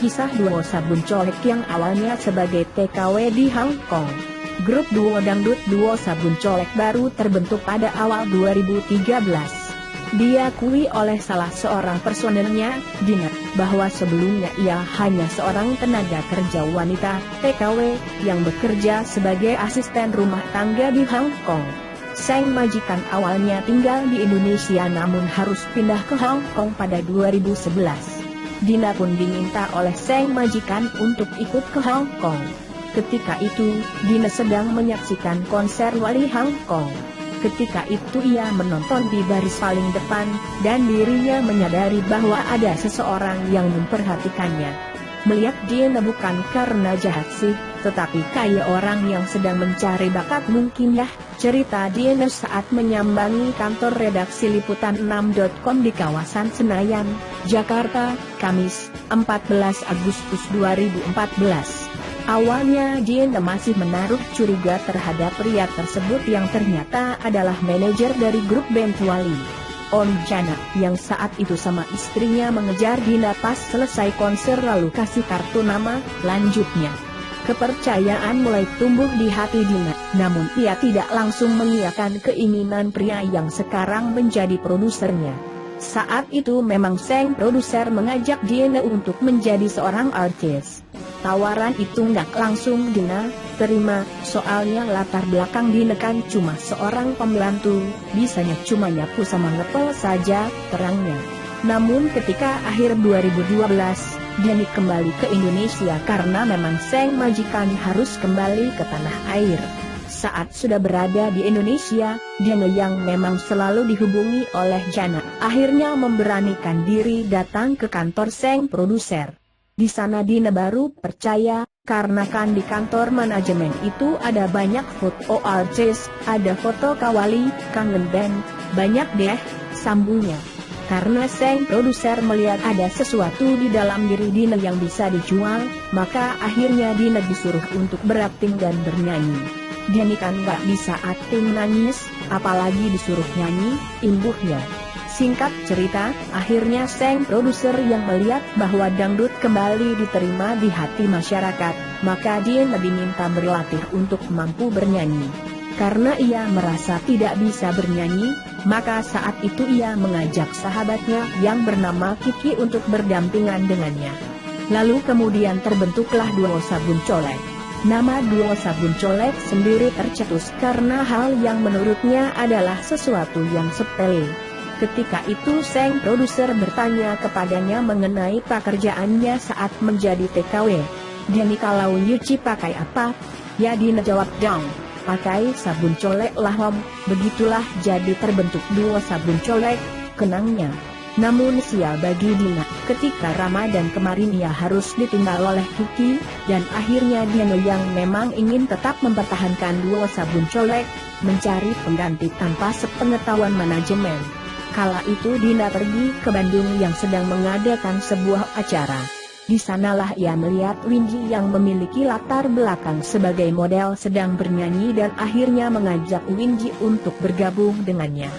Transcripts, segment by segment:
kisah duo Sabun Colek yang awalnya sebagai TKW di Hong Kong. Grup duo dangdut duo Sabun Colek baru terbentuk pada awal 2013. Diakui oleh salah seorang personelnya, Dina, bahwa sebelumnya ia hanya seorang tenaga kerja wanita, TKW, yang bekerja sebagai asisten rumah tangga di Hong Kong. Sang majikan awalnya tinggal di Indonesia namun harus pindah ke Hong Kong pada 2011. Dina pun diminta oleh sang majikan untuk ikut ke Hong Kong. Ketika itu, Dina sedang menyaksikan konser Wali Hong Kong. Ketika itu ia menonton di baris paling depan, dan dirinya menyadari bahwa ada seseorang yang memperhatikannya. Melihat Dina bukan karena jahat sih, tetapi kayak orang yang sedang mencari bakat mungkin ya, cerita Dina saat menyambangi kantor redaksi Liputan6.com di kawasan Senayan, Jakarta, Kamis, 14 Agustus 2014. Awalnya Dina masih menaruh curiga terhadap pria tersebut yang ternyata adalah manajer dari grup band Wali, Om Jana, yang saat itu sama istrinya mengejar Dina pas selesai konser lalu kasih kartu nama. Lanjutnya, kepercayaan mulai tumbuh di hati Dina, namun ia tidak langsung mengiyakan keinginan pria yang sekarang menjadi produsernya. Saat itu memang sang produser mengajak Dina untuk menjadi seorang artis. Tawaran itu nggak langsung Dina terima, soalnya latar belakang Dina kan cuma seorang pembantu, bisanya cuma nyapu sama ngepel saja, terangnya. Namun ketika akhir 2012, Dina kembali ke Indonesia karena memang sang majikan harus kembali ke tanah air. Saat sudah berada di Indonesia, Dina yang memang selalu dihubungi oleh Jana, akhirnya memberanikan diri datang ke kantor sang produser. Di sana Dina baru percaya, karena kan di kantor manajemen itu ada banyak foto artis, ada foto Kawali, kangen band, banyak deh, sambungnya. Karena sang produser melihat ada sesuatu di dalam diri Dina yang bisa dijual, maka akhirnya Dina disuruh untuk berakting dan bernyanyi. Dina kan gak bisa akting nangis, apalagi disuruh nyanyi, imbuhnya. Singkat cerita, akhirnya sang produser yang melihat bahwa dangdut kembali diterima di hati masyarakat, maka Dina diminta berlatih untuk mampu bernyanyi. Karena ia merasa tidak bisa bernyanyi, maka saat itu ia mengajak sahabatnya yang bernama Kiki untuk berdampingan dengannya. Lalu kemudian terbentuklah duo Sabun Colek. Nama duo Sabun Colek sendiri tercetus karena hal yang menurutnya adalah sesuatu yang sepele. Ketika itu sang produser bertanya kepadanya mengenai pekerjaannya saat menjadi TKW. Dini kalau nyuci pakai apa? Ya Dina jawab dong, pakai sabun colek lah om. Begitulah jadi terbentuk duo Sabun Colek, kenangnya. Namun sial bagi Dina, ketika Ramadan kemarin ia harus ditinggal oleh Kiki, dan akhirnya Dina yang memang ingin tetap mempertahankan duo Sabun Colek, mencari pengganti tanpa sepengetahuan manajemen. Kala itu Dina pergi ke Bandung yang sedang mengadakan sebuah acara. Di sanalah ia melihat Windy yang memiliki latar belakang sebagai model sedang bernyanyi dan akhirnya mengajak Windy untuk bergabung dengannya.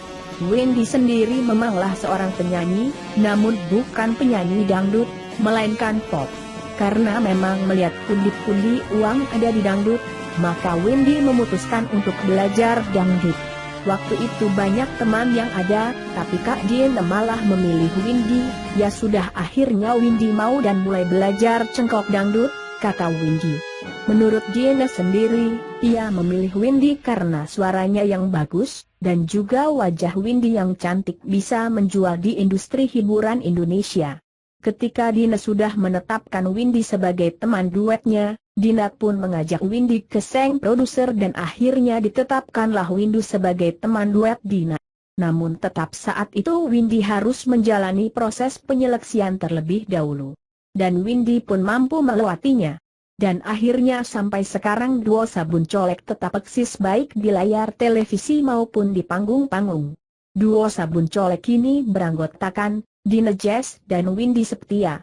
Windy sendiri memanglah seorang penyanyi, namun bukan penyanyi dangdut, melainkan pop. Karena memang melihat pundi-pundi uang ada di dangdut, maka Windy memutuskan untuk belajar dangdut. Waktu itu banyak teman yang ada, tapi Kak Dina malah memilih Windy. Ya sudah, akhirnya Windy mau dan mulai belajar cengkok dangdut, kata Windy. Menurut Dina sendiri, ia memilih Windy karena suaranya yang bagus, dan juga wajah Windy yang cantik bisa menjual di industri hiburan Indonesia. Ketika Dina sudah menetapkan Windy sebagai teman duetnya, Dina pun mengajak Windy ke sang produser dan akhirnya ditetapkanlah Windy sebagai teman duet Dina. Namun tetap saat itu Windy harus menjalani proses penyeleksian terlebih dahulu. Dan Windy pun mampu melewatinya. Dan akhirnya sampai sekarang duo Sabun Colek tetap eksis baik di layar televisi maupun di panggung-panggung. Duo Sabun Colek ini beranggotakan Dina Jazz dan Windy Septia.